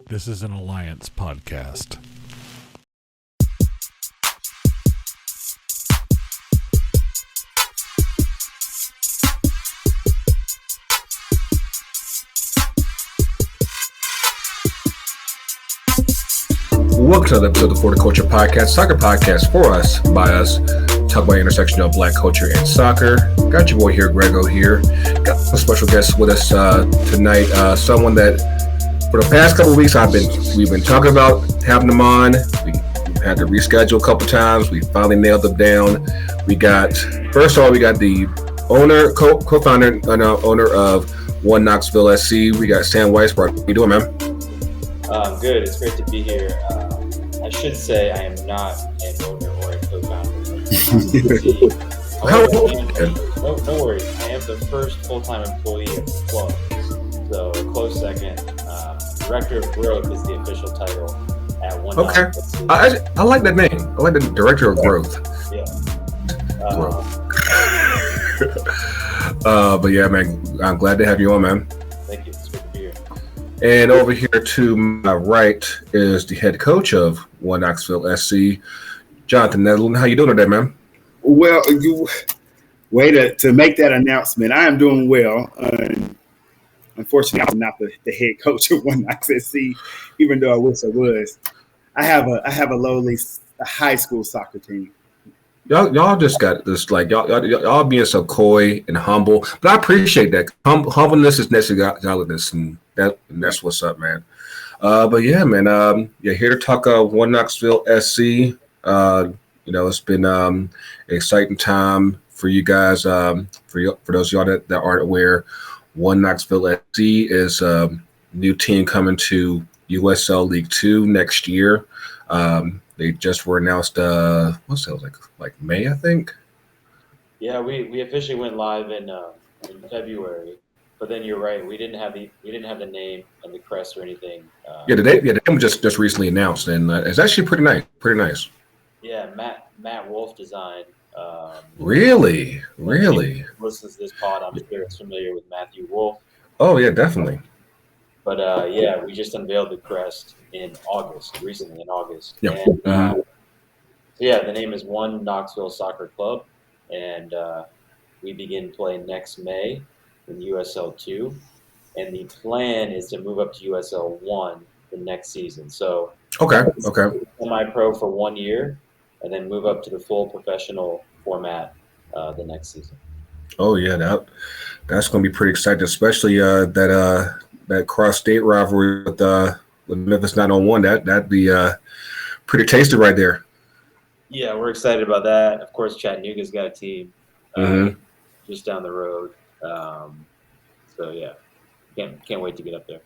This is an Alliance podcast. Welcome to another episode of the For the Culture podcast, soccer podcast for us, by us. Talk about the intersection of Black culture and soccer. Got your boy here, Grego here. Got a special guest with us tonight. Someone that for the past couple of weeks we've been talking about having them on. We had to reschedule a couple times. We finally nailed them down. First of all, we got the owner, co-founder, and owner of One Knoxville SC. We got Sam Weisbrod. How you doing, man? Good. It's great to be here. I should say I am not an owner or a co-founder. No worries. I am the first full-time employee of the club. So a close second. Director of Growth is the official title at One. Okay. I like that name. I like the Director of Growth. Yeah. But yeah, man, I'm glad to have you on, man. Thank you. It's good to be here. And over here to my right is the head coach of One Knoxville SC, Jonathan Netherland. How you doing today, man? Well, you wait to make that announcement. I am doing well. Unfortunately, I'm not the head coach of One Knoxville SC, even though I wish I was. I have a lowly high school soccer team. Y'all just got this, like y'all being so coy and humble, but I appreciate that. Humbleness is next to godliness, and that's what's up, man. But yeah, man, here to talk One Knoxville SC. It's been an exciting time for you guys. For those of y'all that aren't aware, One Knoxville SC is a new team coming to USL League 2 next year. They just were announced. What's that? Like May, I think. Yeah, we officially went live in February, but then you're right. We didn't have the name and the crest or anything. The name was just recently announced, and it's actually pretty nice. Pretty nice. Yeah, Matt Wolf design. Really. Listens to this pod, I'm sure it's familiar with Matthew Wolf. Oh yeah, definitely. But we just unveiled the crest recently in August. Yeah. And, the name is One Knoxville Soccer Club, and we begin play next May in USL 2, and the plan is to move up to USL 1 the next season. So okay, semi-pro for 1 year, and then move up to the full professional format the next season. Oh yeah, that's going to be pretty exciting, especially that cross-state rivalry with Memphis 901. That'd be pretty tasty right there. Yeah, we're excited about that. Of course, Chattanooga's got a team just down the road. Can't wait to get up there.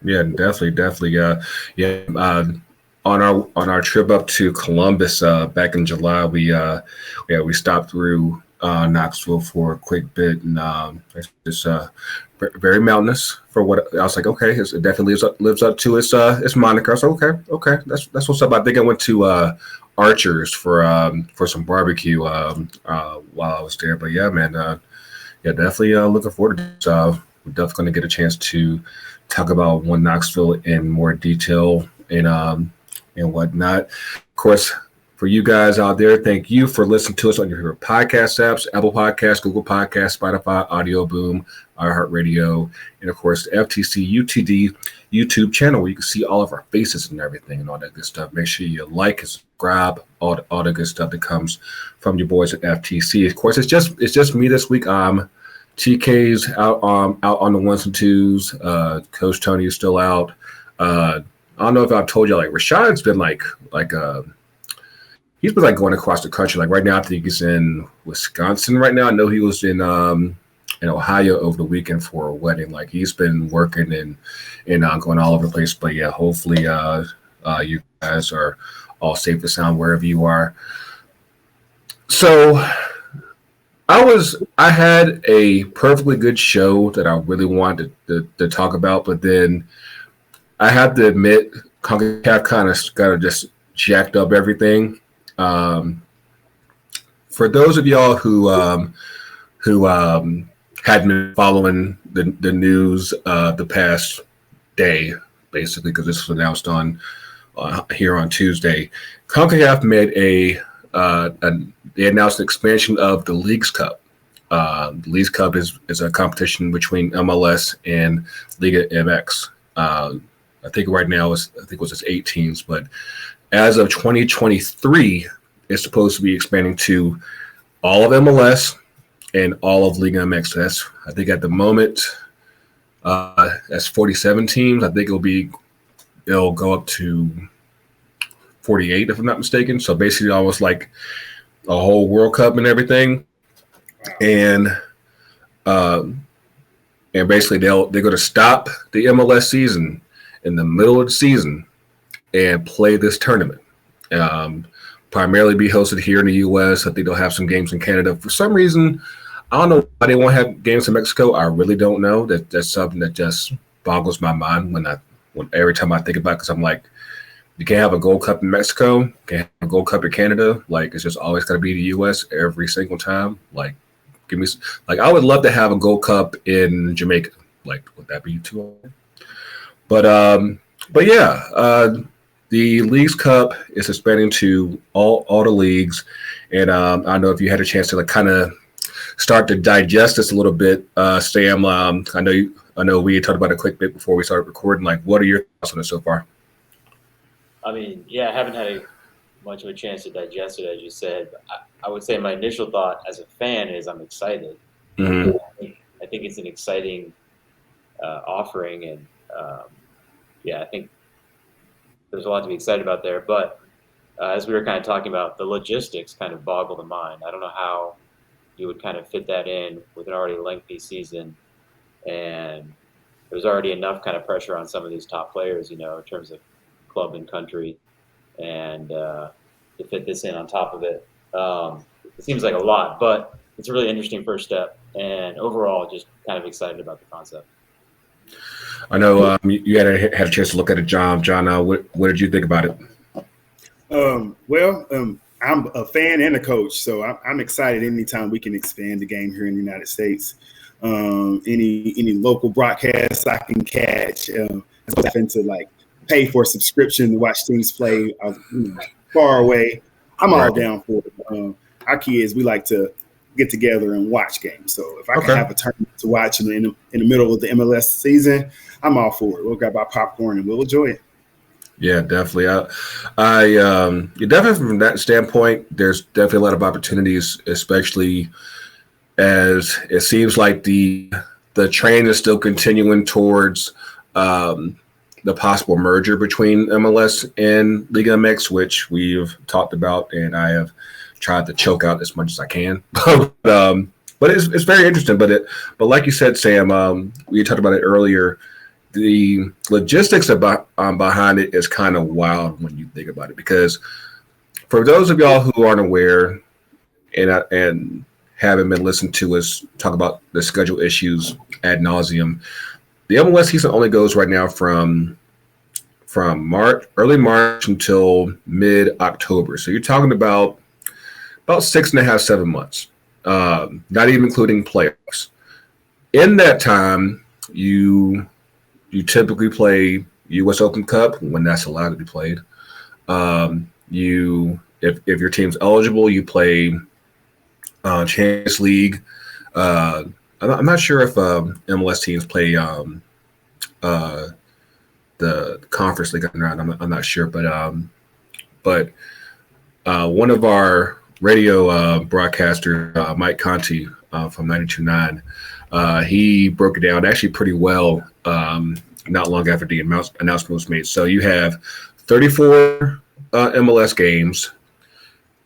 Yeah, definitely. On our trip up to Columbus back in July, we stopped through Knoxville for a quick bit, and it's very mountainous. For what I was like, okay, it definitely lives up to its moniker. I was like, okay, that's what's up. I think I went to Archer's for some barbecue while I was there. But yeah, man, definitely looking forward to this. We're definitely going to get a chance to talk about One Knoxville in more detail and whatnot. Of course, for you guys out there, thank you for listening to us on your favorite podcast apps: Apple Podcasts, Google Podcasts, Spotify, Audio Boom, iHeartRadio, and of course the FTCUTD YouTube channel where you can see all of our faces and everything and all that good stuff. Make sure you like and subscribe, all the good stuff that comes from your boys at FTC. Of course, it's just me this week. TK's out on the ones and twos. Coach Tony is still out. I don't know if I've told you, like Rashad's been he's been going across the country. Like right now, I think he's in Wisconsin right now. I know he was in Ohio over the weekend for a wedding. Like he's been working and going all over the place. But yeah, hopefully you guys are all safe and sound wherever you are. So I had a perfectly good show that I really wanted to talk about, but then I have to admit, CONCACAF kind of just jacked up everything. For those of y'all who hadn't been following the news the past day, basically, because this was announced on here on Tuesday. CONCACAF made they announced an expansion of the Leagues Cup. The Leagues Cup is a competition between MLS and Liga MX. I think right now it was just 8 teams, but as of 2023, it's supposed to be expanding to all of MLS and all of Liga MX. So that's, I think at the moment, that's 47 teams. I think it'll go up to 48 if I'm not mistaken. So basically almost like a whole World Cup and everything. And basically they're going to stop the MLS season in the middle of the season and play this tournament. Primarily be hosted here in the U.S. I think they'll have some games in Canada. For some reason, I don't know why they won't have games in Mexico. I really don't know. That's something that just boggles my mind when every time I think about it, because I'm like, you can't have a Gold Cup in Mexico, you can't have a Gold Cup in Canada. Like, it's just always got to be the U.S. every single time. Like, I would love to have a Gold Cup in Jamaica. Like, would that be too hard? But yeah, the Leagues Cup is expanding to all the leagues, and I don't know if you had a chance to kind of start to digest this a little bit, Sam. I know we had talked about it a quick bit before we started recording. Like, what are your thoughts on it so far? I mean, yeah, I haven't had much of a chance to digest it, as you said. But I would say my initial thought as a fan is I'm excited. Mm-hmm. I think it's an exciting offering, and I think there's a lot to be excited about there. But as we were kind of talking about, the logistics kind of boggle the mind. I don't know how you would kind of fit that in with an already lengthy season, and there's already enough kind of pressure on some of these top players, in terms of club and country, and to fit this in on top of it, it seems like a lot, but it's a really interesting first step, and overall just kind of excited about the concept. I know you had a chance to look at it, John. John, what did you think about it? I'm a fan and a coach, so I'm excited anytime we can expand the game here in the United States. Any local broadcasts I can catch, having to like pay for a subscription to watch teams play far away. I'm all down for it. Our kids, we like to get together and watch games. So if I can have a tournament to watch in the middle of the MLS season, I'm all for it. We'll grab our popcorn and we'll enjoy it. Yeah, definitely. I definitely from that standpoint, there's definitely a lot of opportunities, especially as it seems like the train is still continuing towards the possible merger between MLS and Liga MX, which we've talked about, and I have tried to choke out as much as I can. But it's very interesting. But like you said, Sam, we talked about it earlier. The logistics behind it is kind of wild when you think about it, because for those of y'all who aren't aware and haven't been listened to us talk about the schedule issues ad nauseum, the MLS season only goes right now from early March until mid-October. So you're talking about 6.5, 7 months, not even including playoffs. In that time, you typically play U.S. Open Cup when that's allowed to be played. If your team's eligible, you play Champions League. I'm not sure if MLS teams play the Conference League or not. I'm not sure, but one of our radio broadcaster, Mike Conti from 92.9, he broke it down actually pretty well not long after the announcement was made. So you have 34 MLS games.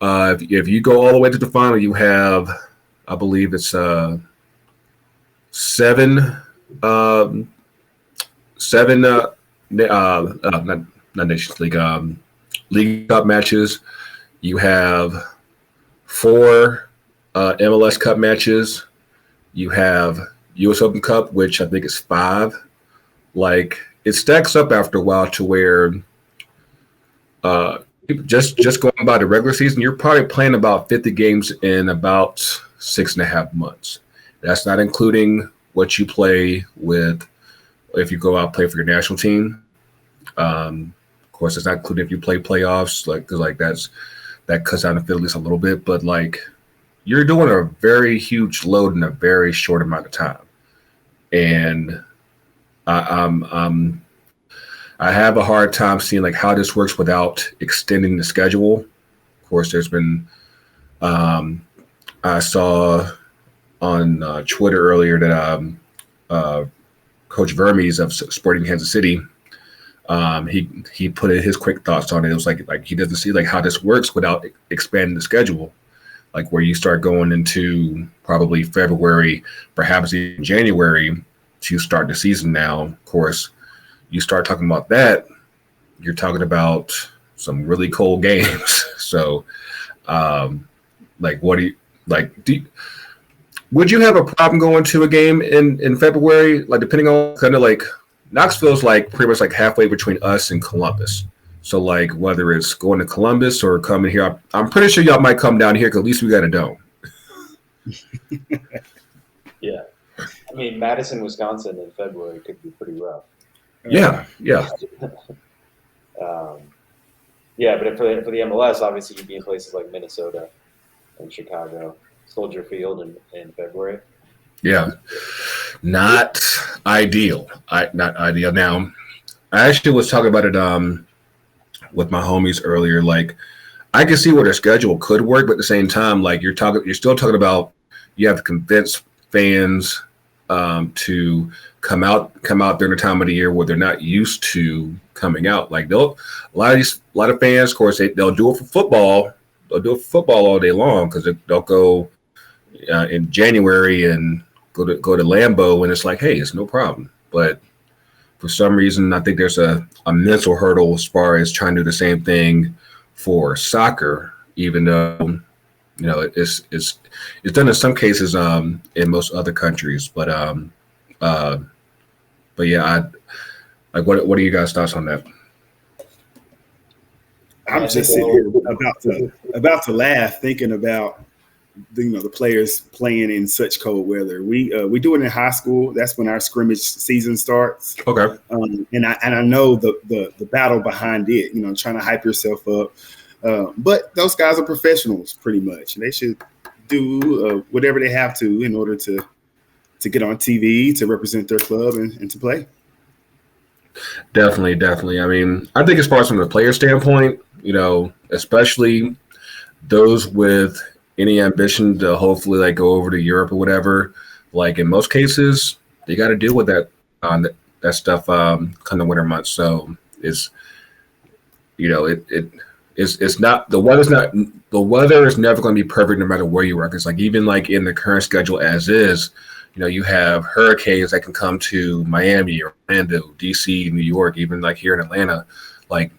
If you go all the way to the final, you have, I believe it's seven not Nations League, League Cup matches. You have 4 MLS Cup matches. You have U.S. Open Cup, which I think is 5. Like, it stacks up after a while to where just going by the regular season, you're probably playing about 50 games in about 6.5 months. That's not including what you play with if you go out and play for your national team. Of course, it's not included if you play playoffs, like because like that cuts down the field at least a little bit. But like you're doing a very huge load in a very short amount of time, and I have a hard time seeing like how this works without extending the schedule. Of course, there's been I saw on Twitter earlier that Coach Vermes of Sporting Kansas City, he put in his quick thoughts on it. It was like he doesn't see like how this works without expanding the schedule, like where you start going into probably February, perhaps even January to start the season. Now, of course, you start talking about that, you're talking about some really cold games. So, like, what do you like? Would you have a problem going to a game in February? Like, depending on kind of like Knoxville's like pretty much like halfway between us and Columbus. So, like, whether it's going to Columbus or coming here, I'm pretty sure y'all might come down here because at least we got a dome. Yeah. I mean, Madison, Wisconsin in February could be pretty rough. Yeah. Yeah, but for the MLS, obviously you'd be in places like Minnesota and Chicago, Soldier Field in February. Yeah. Not ideal. Not ideal. Now, I actually was talking about it with my homies earlier. Like, I can see where their schedule could work, but at the same time, like you're still talking about you have to convince fans to come out during the time of the year where they're not used to coming out. Like a lot of fans, of course, they'll do it for football. They'll do it for football all day long because they'll go in January and go to Lambeau, and it's like, hey, it's no problem. But for some reason, I think there's a mental hurdle as far as trying to do the same thing for soccer, even though it's done in some cases in most other countries. But yeah, what are you guys' thoughts on that? I'm just sitting here about to laugh thinking about the players playing in such cold weather. We do it in high school. That's when our scrimmage season starts. Okay. And I know the battle behind it. Trying to hype yourself up. But those guys are professionals, pretty much. They should do whatever they have to in order to get on TV, to represent their club, and to play. Definitely. I mean, I think as far as from the player standpoint, especially those with any ambition to hopefully like go over to Europe or whatever, like in most cases, they got to deal with that stuff come the winter months. So it's not the weather is never going to be perfect no matter where you are. Because like even like in the current schedule as is, you have hurricanes that can come to Miami, Orlando, DC, New York, even like here in Atlanta, like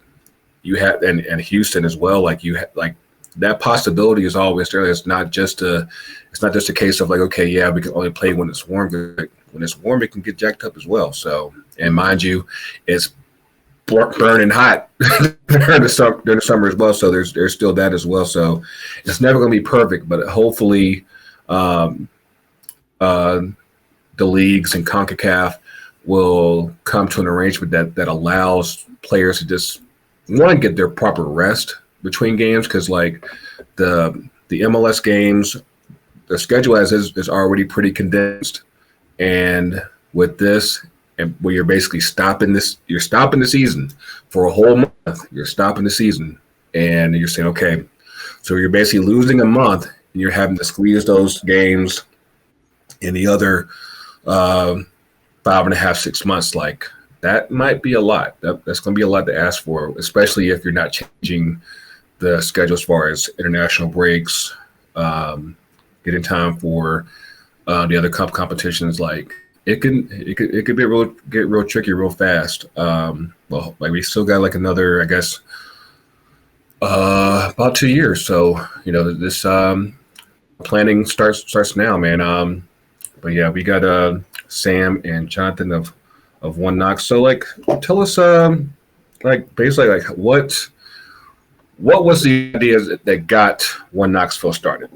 you have and Houston as well. Like you have like that possibility is always there. It's not just a case of like, okay, yeah, we can only play when it's warm. When it's warm, it can get jacked up as well. So, and mind you, it's burning hot during the summer as well. So there's still that as well. So it's never going to be perfect, but hopefully the leagues and CONCACAF will come to an arrangement that allows players to just get their proper rest between games, because like the MLS games, the schedule as is already pretty condensed, and with this, and where you're basically stopping the season for a whole month. You're stopping the season, and you're saying, okay, so you're basically losing a month, and you're having to squeeze those games in the other 5.5, 6 months. Like that might be a lot. That's going to be a lot to ask for, especially if you're not changing the schedule as far as international breaks, getting time for the other competitions. Like it could get real tricky real fast. Well, like we still got like another, I guess, about 2 years. So this planning starts now, man. But yeah, we got Sam and Jonathan of One Knox. So like, tell us like basically like what was the idea that got One Knoxville started?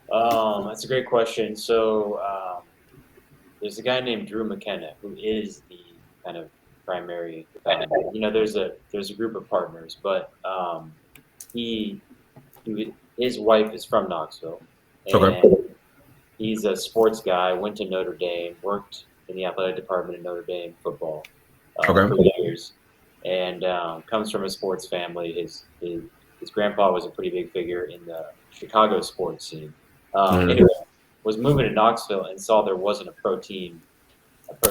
That's a great question. So there's a guy named Drew McKenna who is the kind of primary founder. There's a group of partners, but his wife is from Knoxville, and he's a sports guy. Went to Notre Dame, worked in the athletic department in Notre Dame football for years, and comes from a sports family. His grandpa was a pretty big figure in the Chicago sports scene. Anyway, was moving to Knoxville and saw there wasn't a pro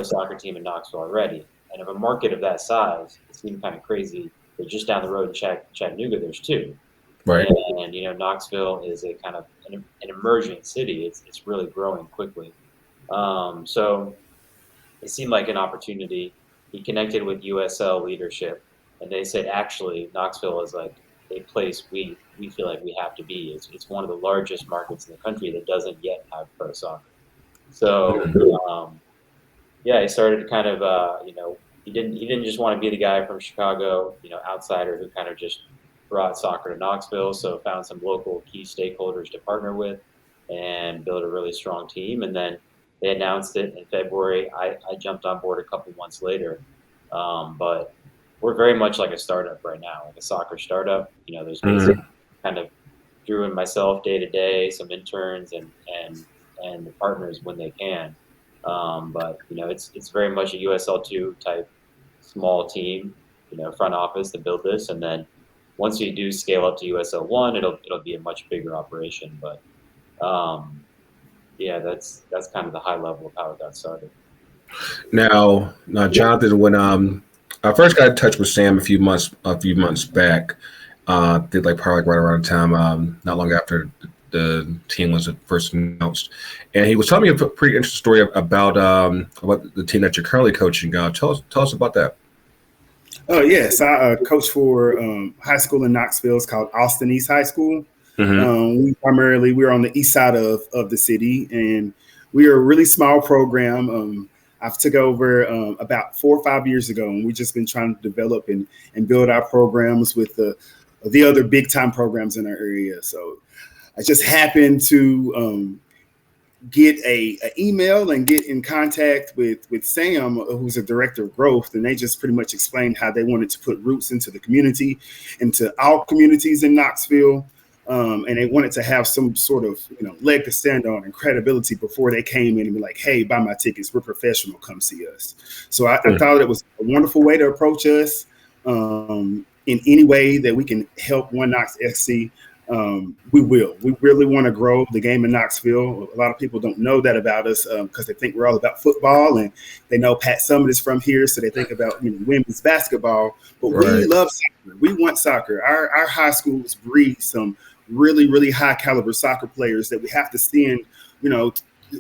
soccer team in Knoxville already. And of a market of that size, it seemed kind of crazy that just down the road in Chattanooga, there's two. Right. And Knoxville is a kind of an emerging city. It's really growing quickly. So it seemed like an opportunity. He connected with USL leadership, and they said, actually, Knoxville is like a place we feel like we have to be. It's one of the largest markets in the country that doesn't yet have pro soccer. So, he started kind of, he didn't just want to be the guy from Chicago, outsider who kind of just brought soccer to Knoxville. So found some local key stakeholders to partner with and build a really strong team. And then they announced it in February. I jumped on board a couple months later. But we're very much like a startup right now, like a soccer startup. There's basically kind of Drew and myself day to day, some interns and the partners when they can. But it's very much a USL2 type small team, front office to build this, and then once we do scale up to USL1, it'll be a much bigger operation. But that's kind of the high level of how it got started. Now, Jonathan, when I first got in touch with Sam a few months back, did probably right around the time, not long after the team was first announced, and he was telling me a pretty interesting story about the team that you're currently coaching. Tell us about that. Oh yes, I coach for high school in Knoxville. It's called Austin East High School. We're on the east side of the city, and we are a really small program. I've took over about 4 or 5 years ago, and we've just been trying to develop and build our programs with the other big time programs in our area. So I just happened to get a email and get in contact with Sam, who's a director of growth, and they just pretty much explained how they wanted to put roots into the community, into all communities in Knoxville, and they wanted to have some sort of leg to stand on and credibility before they came in and be like, hey, buy my tickets, we're professional, come see us. So I thought it was a wonderful way to approach us in any way that we can help One Knox FC. We will. We really want to grow the game in Knoxville. A lot of people don't know that about us because they think we're all about football, and they know Pat Summit is from here, so they think about women's basketball. But we love soccer. We want soccer. Our high schools breed some really, really high caliber soccer players that we have to send, a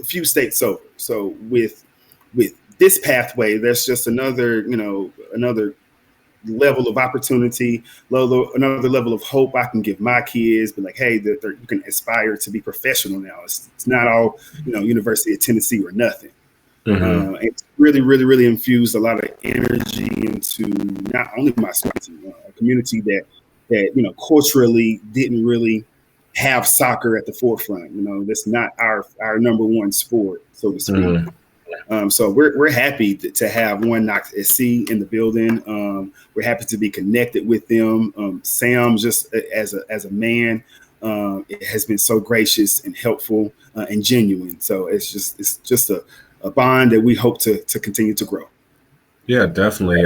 few states over. So with this pathway, there's just another level of opportunity, another level of hope I can give my kids, but hey, you can aspire to be professional now. It's not all, University of Tennessee or nothing. It's really, really, really infused a lot of energy into not only my a community that culturally didn't really have soccer at the forefront. That's not our number one sport, so to speak. So we're happy to have One Knox SC in the building. We're happy to be connected with them. Sam, just as a man, it has been so gracious and helpful and genuine. So it's just a bond that we hope to continue to grow. Yeah, definitely.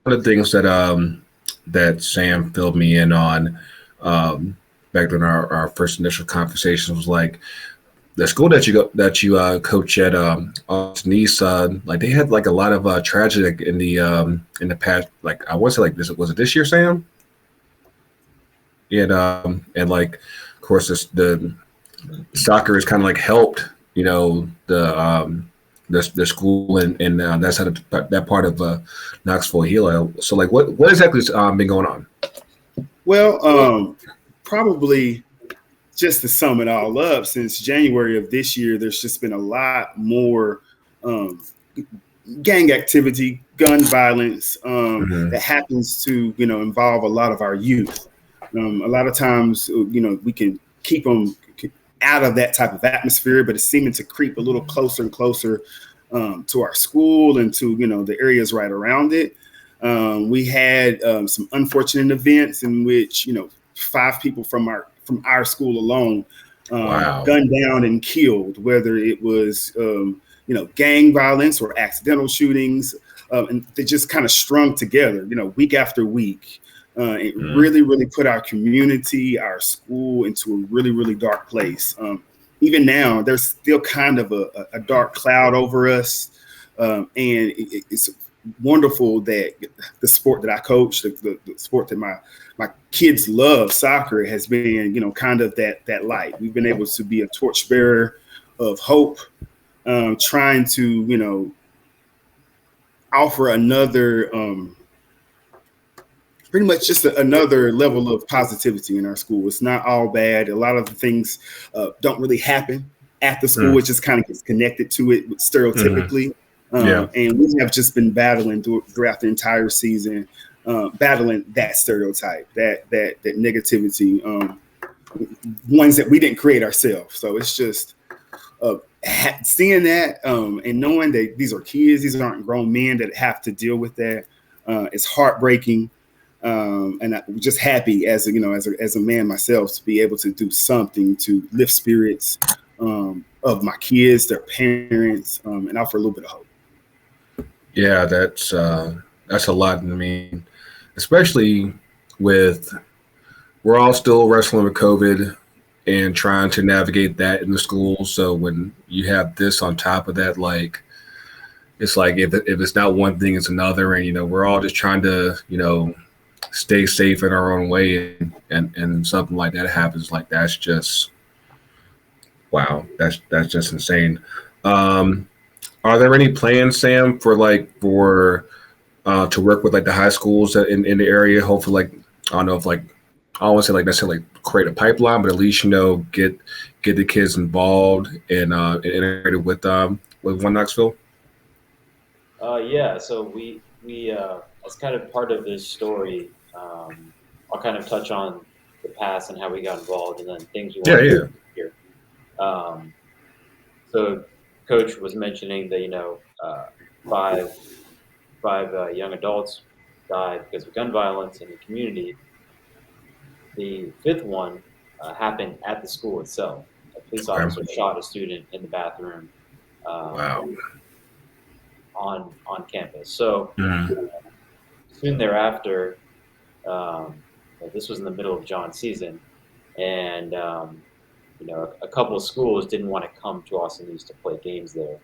One of the things that Sam filled me in on back during our first initial conversations was the school that you coach at Austin East, they had a lot of tragedy in the past. I want to say was it this year, Sam? And of course the soccer has kind of helped the school and that's how that part of Knoxville heal. So what exactly has been going on? Well, probably. Just to sum it all up, since January of this year, there's just been a lot more gang activity, gun violence that happens to, involve a lot of our youth. A lot of times, we can keep them out of that type of atmosphere, but it's seeming to creep a little closer and closer to our school and to, the areas right around it. We had some unfortunate events in which, 5 people from our school alone Wow. gunned down and killed, whether it was, gang violence or accidental shootings. And they just kind of strung together, week after week. It really, really put our community, our school into a really, really dark place. Even now, there's still kind of a dark cloud over us. And it's wonderful that the sport that I coach, the sport that my kids love, soccer, has been, kind of that light. We've been able to be a torchbearer of hope, trying to, offer another, pretty much just another level of positivity in our school. It's not all bad. A lot of the things don't really happen at the school. It just kind of gets connected to it stereotypically. And we have just been battling throughout the entire season, battling that stereotype, that negativity, ones that we didn't create ourselves. So it's just seeing that and knowing that these are kids, these aren't grown men that have to deal with that. It's heartbreaking. And I'm just happy as a man myself to be able to do something to lift spirits of my kids, their parents, and offer a little bit of hope. Yeah, that's a lot. I mean, especially with we're all still wrestling with COVID and trying to navigate that in the school. So when you have this on top of that, like it's like if it's not one thing, it's another, and we're all just trying to stay safe in our own way, and something like that happens, like that's just wow. That's just insane. Are there any plans, Sam, for to work with like the high schools in the area? Hopefully, like I don't know if like I don't want to say like necessarily create a pipeline, but at least get the kids involved and integrated with One Knoxville. Yeah. So we as kind of part of this story, I'll kind of touch on the past and how we got involved, and then things we want to do here. So Coach was mentioning that five young adults died because of gun violence in the community. The 5th one happened at the school itself. A police officer shot a student in the bathroom. Wow. On campus. So soon thereafter, this was in the middle of John's season, and a couple of schools didn't want to come to Austin East to play games there.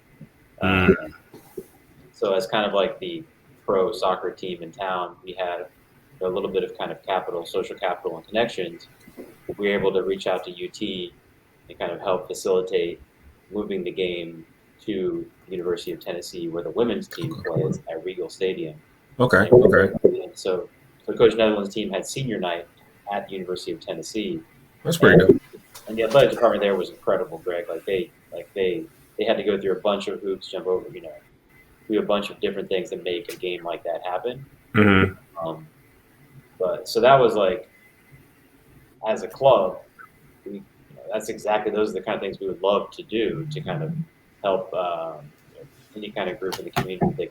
So as kind of like the pro soccer team in town, we had a little bit of kind of social capital and connections. We were able to reach out to UT and kind of help facilitate moving the game to the University of Tennessee, where the women's team plays at Regal Stadium. Okay. And so Coach Netherland's team had senior night at the University of Tennessee. That's pretty good. And the athletic department there was incredible, Greg. They had to go through a bunch of hoops, jump over, do a bunch of different things to make a game like that happen. But so that was like, as a club, those are the kind of things we would love to do to kind of help any kind of group in the community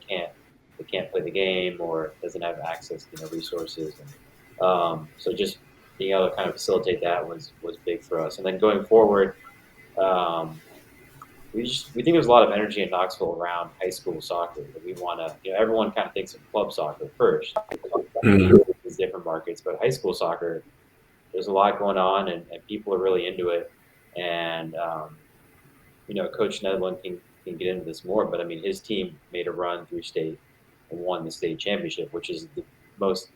that can't play the game or doesn't have access to resources. And, so just being able to kind of facilitate that was big for us. And then going forward, we think there's a lot of energy in Knoxville around high school soccer that we want to. Everyone kind of thinks of club soccer first. These different markets, but high school soccer, there's a lot going on, and people are really into it. And Coach Netherland can get into this more, but I mean, his team made a run through state and won the state championship, which is the most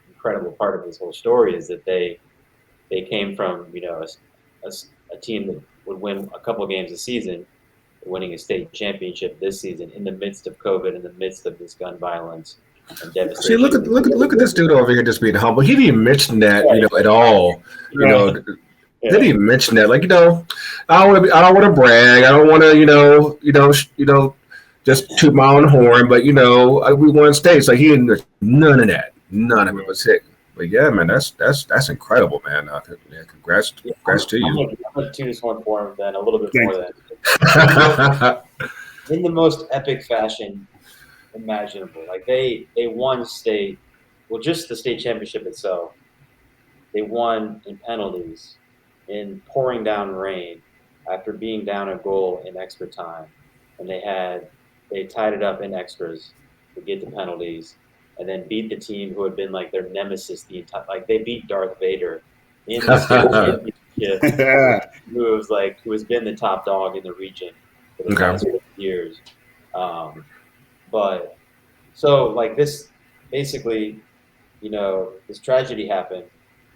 incredible part of this whole story. Is that they came from a team that would win a couple of games a season, winning a state championship this season in the midst of COVID, in the midst of this gun violence and devastation. See, look at this dude over here just being humble. He didn't even mention that at all. Didn't even mention that. Like, I don't want to brag. I don't want to, just toot my own horn. But we won states. Like, he didn't. None of that. None of it was hit. But yeah, man, that's incredible, man. Congrats to you. I'm gonna toot his horn for him then a little bit more than. in the most epic fashion imaginable. Like they won state, well, just the state championship itself. They won in penalties, in pouring down rain, after being down a goal in extra time, and they tied it up in extras to get the penalties, and then beat the team who had been like their nemesis the entire. Like they beat Darth Vader in the state championship, who has been the top dog in the region for the past 50 years. But so like this, basically, this tragedy happened,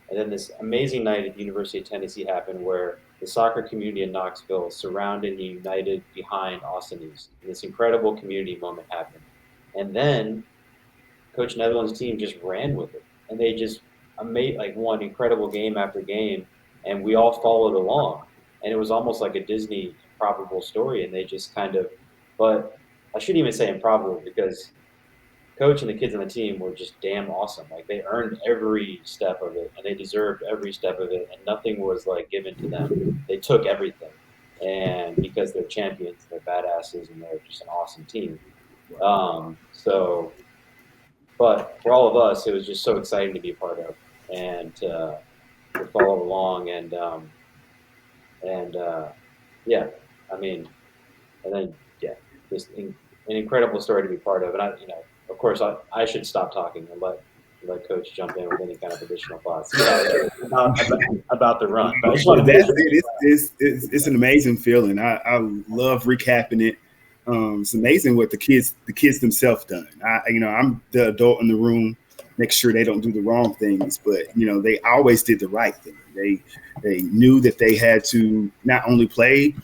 and then this amazing night at the University of Tennessee happened where the soccer community in Knoxville surrounded and united behind Austin East. And this incredible community moment happened. And then Coach Netherland's team just ran with it. And they just won incredible game after game. And we all followed along. And it was almost like a Disney improbable story. And they just but I shouldn't even say improbable, because Coach and the kids on the team were just damn awesome. Like they earned every step of it, and they deserved every step of it, and nothing was like given to them. They took everything, and because they're champions, they're badasses, and they're just an awesome team. But for all of us, it was just so exciting to be a part of and to follow along, and just an incredible story to be part of, and of course, I should stop talking and let Coach jump in with any kind of additional thoughts about the run. But it's an amazing feeling. I love recapping it. It's amazing what the kids themselves done. I'm the adult in the room, make sure they don't do the wrong things, but they always did the right thing. They knew that they had to not only play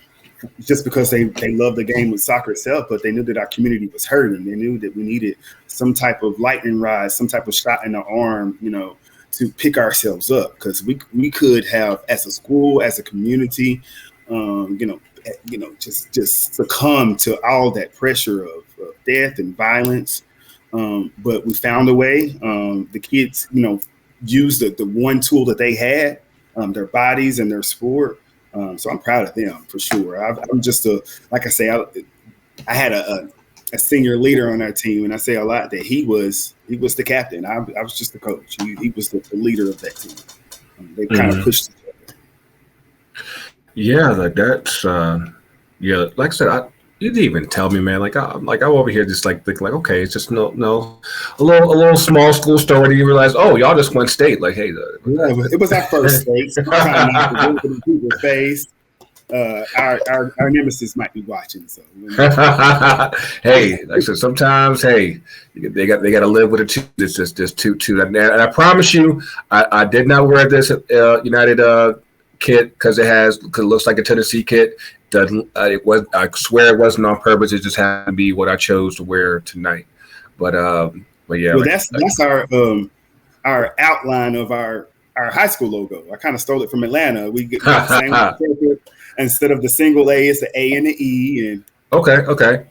just because they love the game of soccer itself, but they knew that our community was hurting. They knew that we needed some type of lightning rod, some type of shot in the arm, to pick ourselves up, because we could have, as a school, as a community, just succumb to all that pressure of death and violence. But we found a way. The kids, used the one tool that they had, their bodies and their sport. So I'm proud of them for sure. I'm just like I say, I had a senior leader on our team, and I say a lot that he was the captain. I was just the coach. He was the leader of that team. They kind of pushed each other. Yeah, like that's like I said, you didn't even tell me, man. I'm over here just like thinking, like, okay, it's just no a little small school story. You realize, oh, y'all just went state. Like, hey, it was our first state. So we're trying not to do it in people's face. Our nemesis might be watching. So hey, like I said, sometimes, hey, they got to live with it too. It's just too. And I promise you, I did not wear this United kit because it looks like a Tennessee kit. Doesn't I swear it wasn't on purpose. It just happened to be what I chose to wear tonight. But yeah. Well, that's our outline of our high school logo. I kind of stole it from Atlanta. We get the same instead of the single A, it's the A and the E. And okay.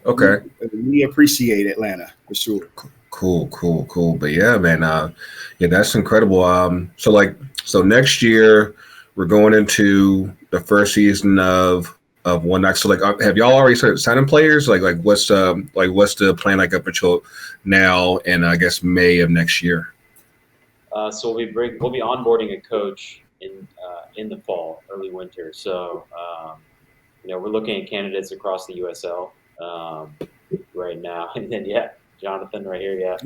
We appreciate Atlanta for sure. Cool. But yeah, man. That's incredible. So next year we're going into the first season of One Knox. So have y'all already started signing players? Like what's the plan like up until now and I guess May of next year? So we'll be onboarding a coach in the fall, early winter. So we're looking at candidates across the USL right now, and then Jonathan right here,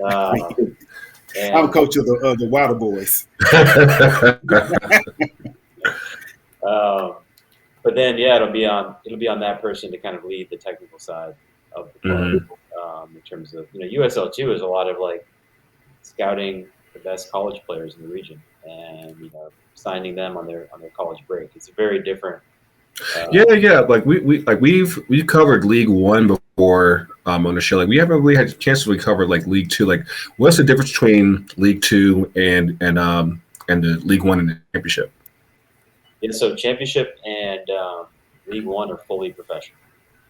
I'm coach of the Wilder Boys. But then, it'll be on that person to kind of lead the technical side of the club, in terms of USL 2 is a lot of like scouting the best college players in the region and signing them on their college break. It's a very different. Like we've covered League One before on the show. Like we haven't really had a chance to cover like League Two. Like what's the difference between League Two and the League One and the Championship? Yeah, so Championship and League One are fully professional,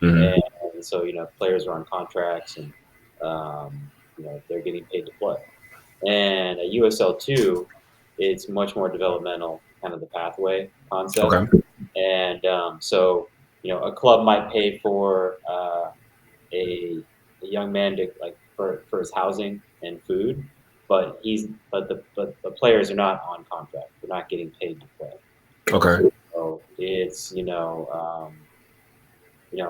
and so players are on contracts and they're getting paid to play. And at USL 2, it's much more developmental, kind of the pathway concept. Okay. And so a club might pay for a young man to for his housing and food, but the players are not on contract. They're not getting paid to play. Okay. So it's a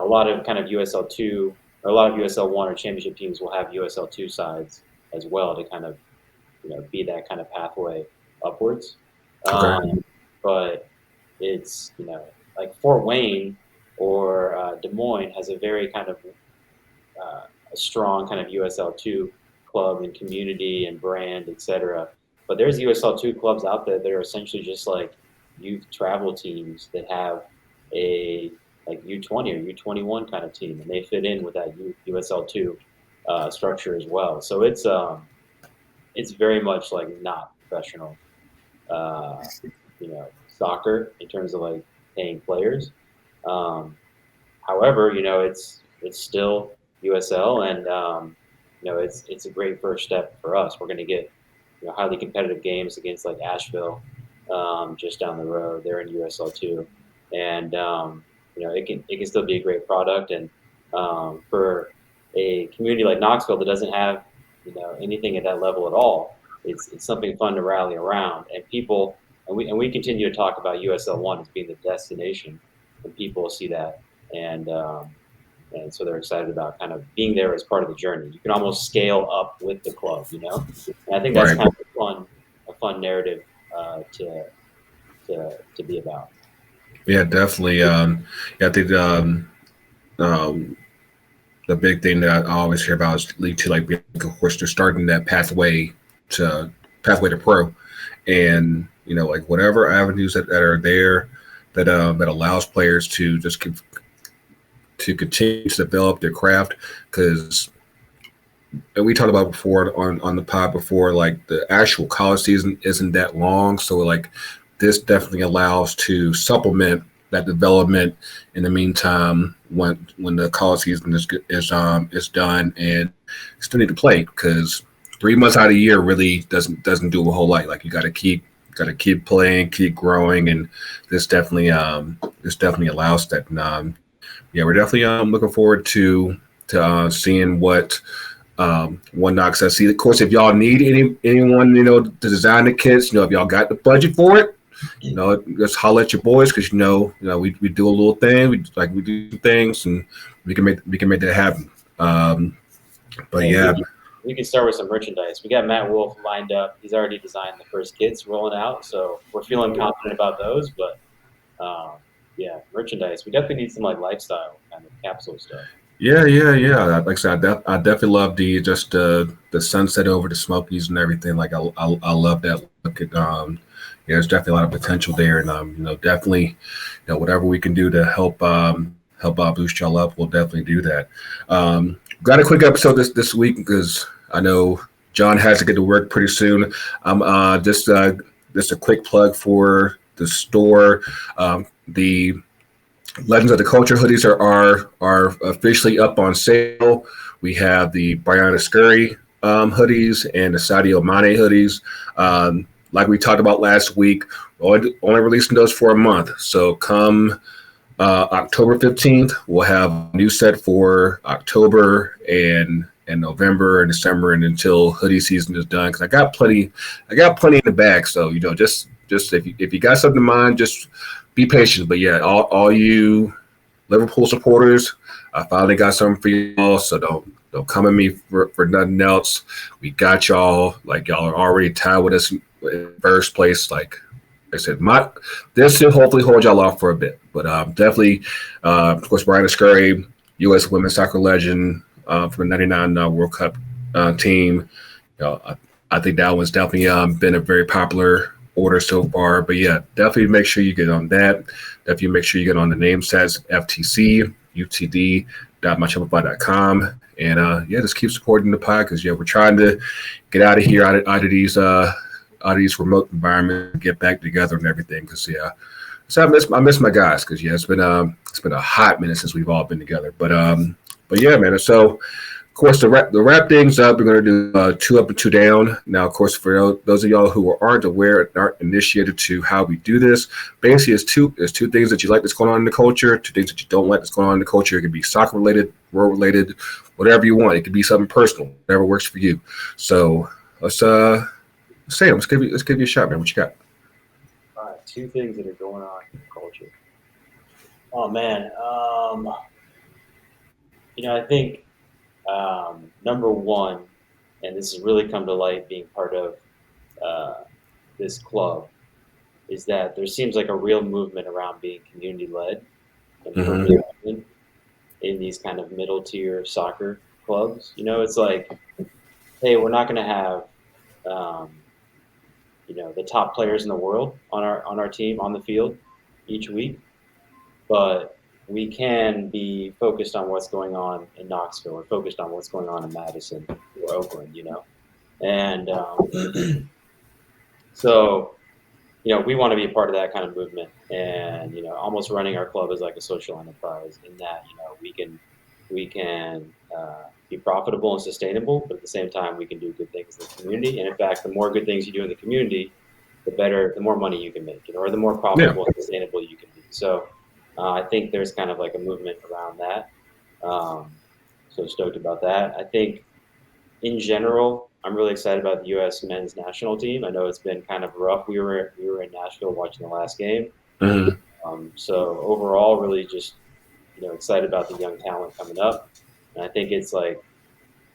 lot of kind of USL2 or a lot of USL1 or championship teams will have USL2 sides as well to kind of be that kind of pathway upwards. Okay. But it's like Fort Wayne or Des Moines has a very kind of a strong kind of USL2 club and community and brand, etc. But there's USL2 clubs out there that are essentially just like youth travel teams that have a like U20 or U21 kind of team, and they fit in with that USL2 structure as well. So it's very much like not professional, soccer in terms of like paying players. However, it's still USL, and it's a great first step for us. We're going to get highly competitive games against like Asheville, just down the road. They're in USL too, and it can still be a great product. And for a community like Knoxville that doesn't have anything at that level at all, it's something fun to rally around. And people and we continue to talk about USL1 as being the destination, and people see that and so they're excited about kind of being there as part of the journey. You can almost scale up with the club, And I think that's kind of a fun narrative to be about. Yeah, definitely. I think the big thing that I always hear about is lead to like, of course, they're starting that pathway to pro, and like whatever avenues that are there that allows players to just to continue to develop their craft, because we talked about before on the pod before, like the actual college season isn't that long, so like this definitely allows to supplement that development in the meantime when the college season is done, and you still need to play, because 3 months out of the year really doesn't do a whole lot. Like you got to keep playing, keep growing, and this definitely allows that. And, we're definitely looking forward to seeing what One Knox does. See, of course, if y'all need anyone to design the kits, if y'all got the budget for it, just holler at your boys, because we do a little thing, we do things, and we can make that happen. But yeah. We can start with some merchandise. We got Matt Wolf lined up. He's already designed the first kits rolling out, so we're feeling confident about those. But merchandise. We definitely need some like lifestyle kind of capsule stuff. Yeah. Like I said, I definitely love the sunset over the Smokies and everything. Like I love that look. There's definitely a lot of potential there, and definitely, whatever we can do to help boost y'all up, we'll definitely do that. Got a quick episode this week because I know John has to get to work pretty soon. Just a quick plug for the store. The Legends of the Culture hoodies are officially up on sale. We have the Brianna Scurry hoodies and the Sadio Mane hoodies. Like we talked about last week, only releasing those for a month. So come October 15th, we'll have a new set for October and November and December, and until hoodie season is done. Because I got plenty in the bag. So just if you got something in mind, just be patient. But yeah, all you Liverpool supporters, I finally got something for y'all. So don't come at me for nothing else. We got y'all. Like y'all are already tied with us in first place. Like I said, this will hopefully hold y'all off for a bit. But definitely, of course, Brian Scurry, U.S. women's soccer legend from the '99 World Cup team. I think that one's definitely been a very popular order so far. But yeah, definitely make sure you get on that. Definitely make sure you get on the name sets, FTCUTD.myshopify.com. And just keep supporting the pod, because we're trying to get out of here, out of these remote environments, get back together and everything. Because so I miss my guys, because it's been a hot minute since we've all been together. But yeah, man. So Of course, to wrap things up, we're going to do 2 up and 2 down. Now, of course, for those of y'all who aren't aware, aren't initiated to how we do this, basically, there's two things that you like that's going on in the culture, 2 things that you don't like that's going on in the culture. It could be soccer related, world related, whatever you want. It could be something personal, whatever works for you. So let's give you a shot, man. What you got? All right, 2 things that are going on in the culture. Oh man, I think number one, and this has really come to light being part of this club, is that there seems like a real movement around being community-led and purpose-driven in these kind of middle-tier soccer clubs. It's like, hey, we're not going to have, the top players in the world on our team on the field each week, but we can be focused on what's going on in Knoxville or focused on what's going on in Madison or Oakland, And so, we want to be a part of that kind of movement and, almost running our club as like a social enterprise in that, we can be profitable and sustainable, but at the same time, we can do good things in the community. And in fact, the more good things you do in the community, the more money you can make, or the more profitable and sustainable you can be. So I think there's kind of like a movement around that. So stoked about that. I think in general, I'm really excited about the U.S. men's national team. I know it's been kind of rough. We were in Nashville watching the last game. So overall, really just, excited about the young talent coming up. And I think it's like,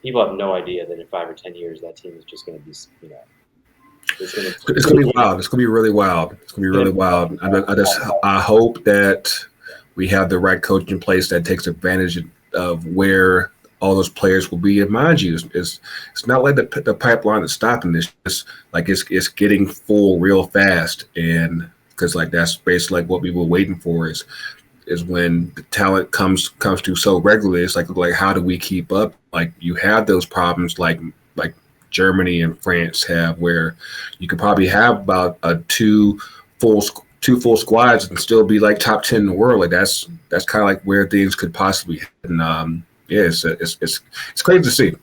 people have no idea that in 5 or 10 years, that team is just going to be, it's going to be wild. It's going to be really wild. It's going to be really wild. I hope that we have the right coach in place that takes advantage of where all those players will be. And mind you, it's not like the pipeline is stopping this. It's like it's getting full real fast, and because like that's basically like what we were waiting for is when the talent comes to so regularly. It's like how do we keep up? Like you have those problems like Germany and France have, where you could probably have about two full squads and still be like top 10 in the world. Like that's kind of like where things could possibly head. And it's crazy to see.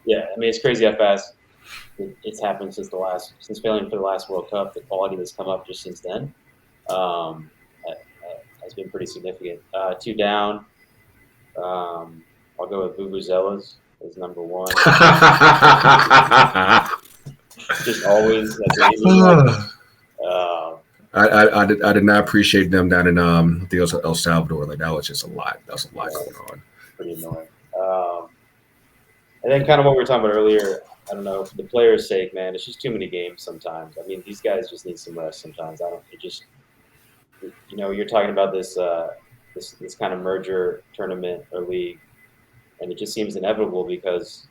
Yeah, I mean it's crazy how fast it's happened since failing for the last World Cup. The quality that's come up just since then has been pretty significant. 2 down. I'll go with Vuvuzelas as number 1. Just always. I did not appreciate them down in I think it was El Salvador. Like that was just a lot. That was a lot going on. Pretty annoying. And then kind of what we were talking about earlier. I don't know, for the players' sake, man, it's just too many games sometimes. I mean, these guys just need some rest sometimes. You're talking about this kind of merger tournament or league, and it just seems inevitable because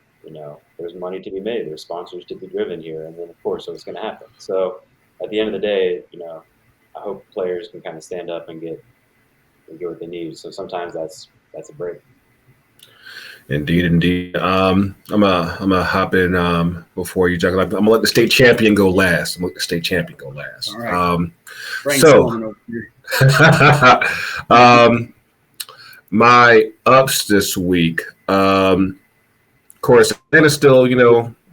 there's money to be made, there's sponsors to be driven here, and then of course so it's going to happen. So at the end of the day, I hope players can kind of stand up and get what they need. So sometimes that's a break. Indeed. I'm gonna hop in before you jump. I'm gonna let the state champion go last. All right. My ups this week. Of course, Atlanta's still,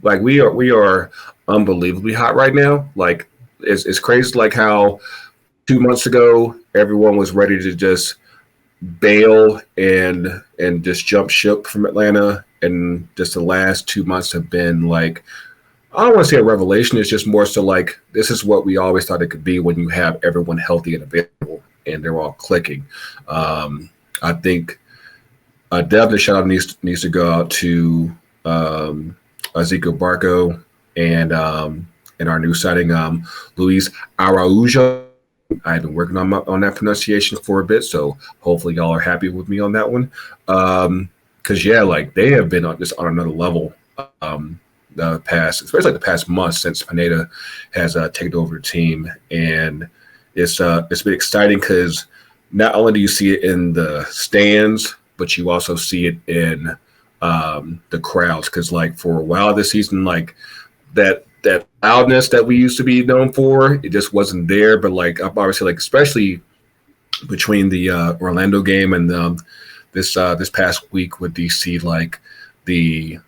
like we are unbelievably hot right now. Like it's crazy, like how 2 months ago everyone was ready to just bail and just jump ship from Atlanta, and just the last 2 months have been like, I don't want to say a revelation. It's just more so like this is what we always thought it could be when you have everyone healthy and available and they're all clicking. I think definitely shout out needs to go out to Ezekiel Barco and our new signing Luis Araujo. I've been working on that pronunciation for a bit, so hopefully y'all are happy with me on that one. Because like they have been on another level especially the past month since Pineda has taken over the team, and it's been exciting because not only do you see it in the stands, but you also see it in the crowds. Because like for a while this season, like that loudness that we used to be known for, it just wasn't there. But like obviously, like especially between the Orlando game and this past week with DC, like the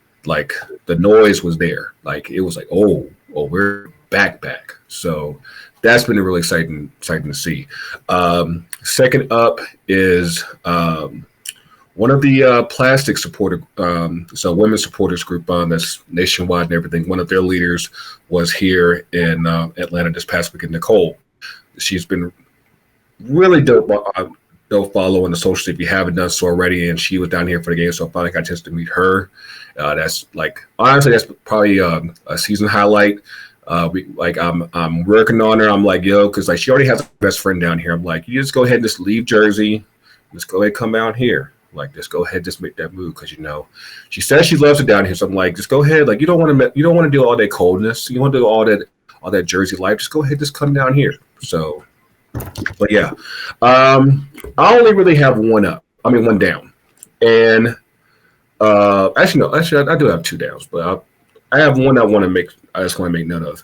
noise was there. Like it was like, oh, we're back. So that's been really exciting to see. Second up is one of the plastic supporter, so women's supporters group that's nationwide and everything. One of their leaders was here in Atlanta this past weekend. Nicole, she's been really dope follow on the socials if you haven't done so already. And she was down here for the game, so I finally got a chance to meet her. That's honestly, that's probably a season highlight. I'm working on her. I'm like, yo, because she already has a best friend down here. I'm like, you just go ahead and just leave Jersey, just go ahead and come down here. Just go ahead, just make that move, because she says she loves it down here. So I'm like, just go ahead. You don't want to do all that coldness. You want to do all that Jersey life. Just go ahead, just come down here. So, but yeah, I only really have one down, and actually no, I do have two downs, but I have one I want to make. I just want to make note of.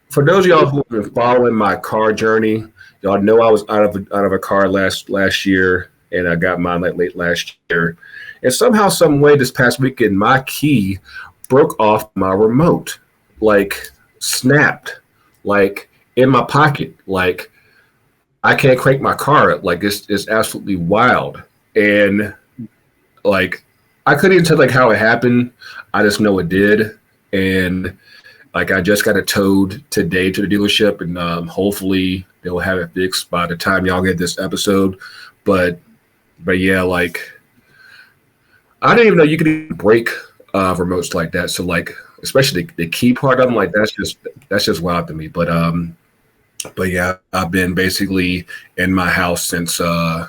For those of y'all who have been following my car journey, y'all know I was out of a car last year, and I got mine late last year. And somehow, some way, this past weekend, my key broke off my remote, snapped, in my pocket. I can't crank my car up. It's absolutely wild. And I couldn't even tell how it happened. I just know it did. And I just got it towed today to the dealership, and hopefully they'll have it fixed by the time y'all get this episode. But yeah, I didn't even know you could even break remotes like that. So especially the key part of them, that's just wild to me. But yeah, I've been basically in my house since the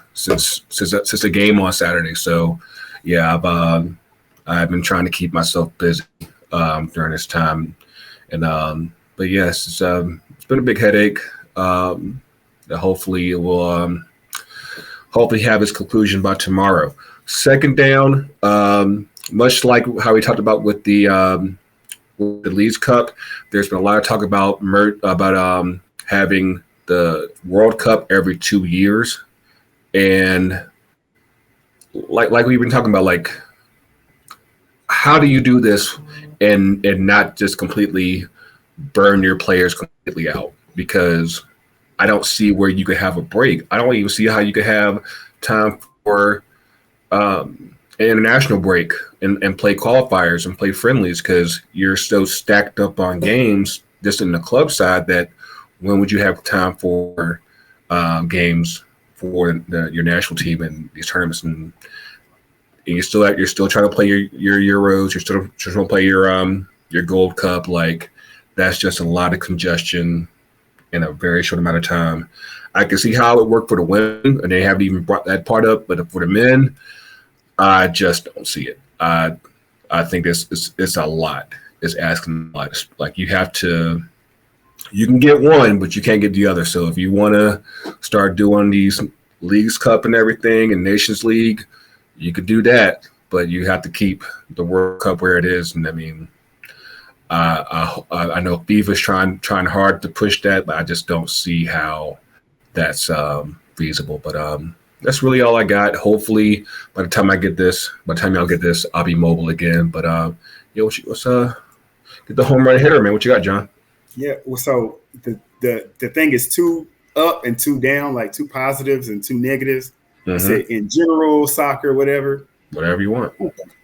game on Saturday. So yeah, I've been trying to keep myself busy during this time. And but yes, it's been a big headache. That hopefully it will hopefully have its conclusion by tomorrow. Second down, much like how we talked about with the Leagues Cup, there's been a lot of talk about having the World Cup every 2 years, and like we've been talking about, how do you do this and not just completely burn your players completely out? Because I don't see where you could have a break. I don't even see how you could have time for an international break and play qualifiers and play friendlies, because you're so stacked up on games just in the club side that when would you have time for games for your national team and these tournaments? And you're still trying to play your Euros. You're still trying to play your Gold Cup. That's just a lot of congestion in a very short amount of time. I can see how it worked for the women, and they haven't even brought that part up. But for the men, I just don't see it. I think it's a lot. It's asking a lot. You can get one, but you can't get the other. So if you want to start doing these Leagues Cup and everything and Nations League, you could do that, but you have to keep the World Cup where it is. And I mean, I know FIFA's trying hard to push that, but I just don't see how that's feasible. But that's really all I got. Hopefully, by the time y'all get this, I'll be mobile again. But let's get the home run hitter, man. What you got, John? Yeah. Well, so the thing is 2 up and 2 down, 2 positives and 2 negatives. I said in general, soccer, whatever Whatever you want.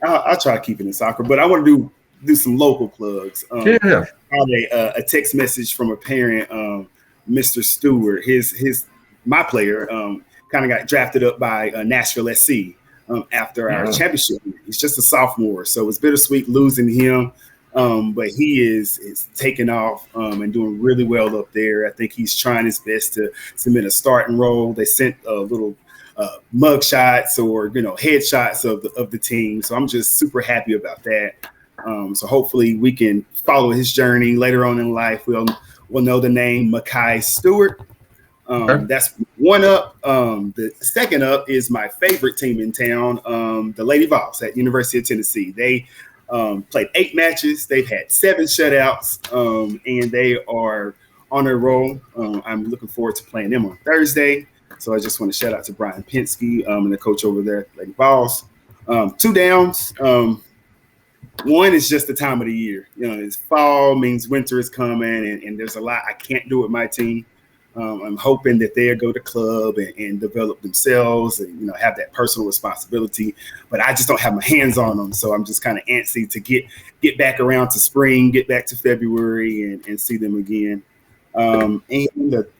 I'll try to keep it in soccer, but I want to do some local plugs. Yeah. I had a text message from a parent, Mr. Stewart. My player kind of got drafted up by Nashville SC after our championship. He's just a sophomore, so it's bittersweet losing him. But he is taking off and doing really well up there. I think he's trying his best to cement a starting role. They sent a little mug shots or headshots of the team, so I'm just super happy about that. So hopefully we can follow his journey later on in life. We'll know the name Makai Stewart. That's one up. The second up is my favorite team in town, the Lady Vols at University of Tennessee. They played 8 matches. They've had 7 shutouts, and they are on their roll. I'm looking forward to playing them on Thursday. So I just want to shout out to Brian Pinsky and the coach over there at Lady Vols. Two downs. One is just the time of the year. It's fall, means winter is coming, and there's a lot I can't do with my team. I'm hoping that they'll go to club and develop themselves and, have that personal responsibility. But I just don't have my hands on them. So I'm just kind of antsy to get back around to spring, get back to February and see them again. And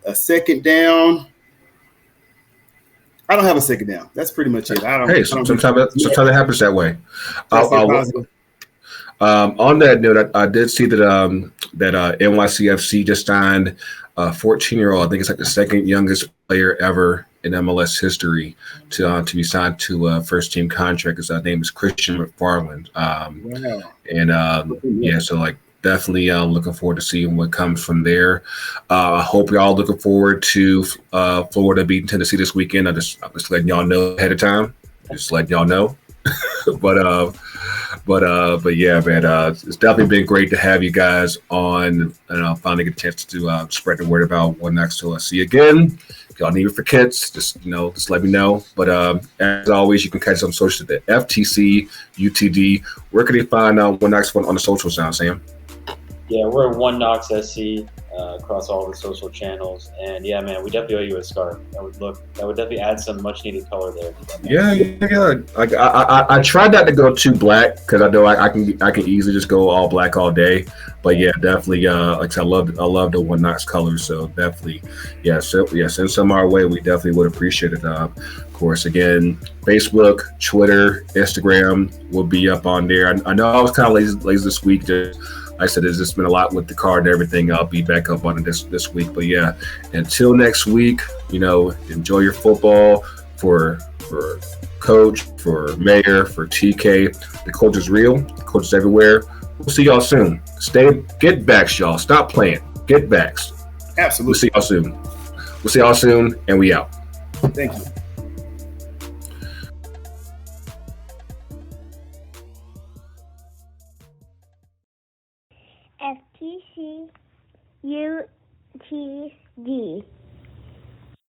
a second down. I don't have a second down. That's pretty much it. Sometimes it happens that way. On that note, I did see that NYCFC just signed a 14-year-old. I think it's like the second youngest player ever in MLS history to be signed to a first-team contract. His name is Christian McFarland. Wow. And so like definitely looking forward to seeing what comes from there. I hope y'all looking forward to Florida beating Tennessee this weekend. I'm just letting y'all know ahead of time. Just letting y'all know. But yeah, man, it's definitely been great to have you guys on, and I'll finally get a chance to spread the word about One Next to See again. If y'all need it for kits, just let me know. But as always, you can catch us on social at the FTCUTD. Where can they find One Next on the socials now, Sam? Yeah, we're One Knox SC across all the social channels, and yeah, man, we definitely owe you a scarf. That would definitely add some much needed color there. Yeah. Like I tried not to go too black because I know I can easily just go all black all day. But yeah, definitely. Like I love the One Knox colors. So definitely, yeah. So yeah, send some our way. We definitely would appreciate it. Of course, again, Facebook, Twitter, Instagram will be up on there. I know I was kind of lazy this week. Like I said, there's just been a lot with the card and everything. I'll be back up on it this week. But yeah, until next week, enjoy your football for Coach, for Mayor, for TK. The coach is real. The coach is everywhere. We'll see y'all soon. Get backs, y'all. Stop playing. Get backs. Absolutely. We'll see y'all soon, and we out. Thank you. FTCUTD.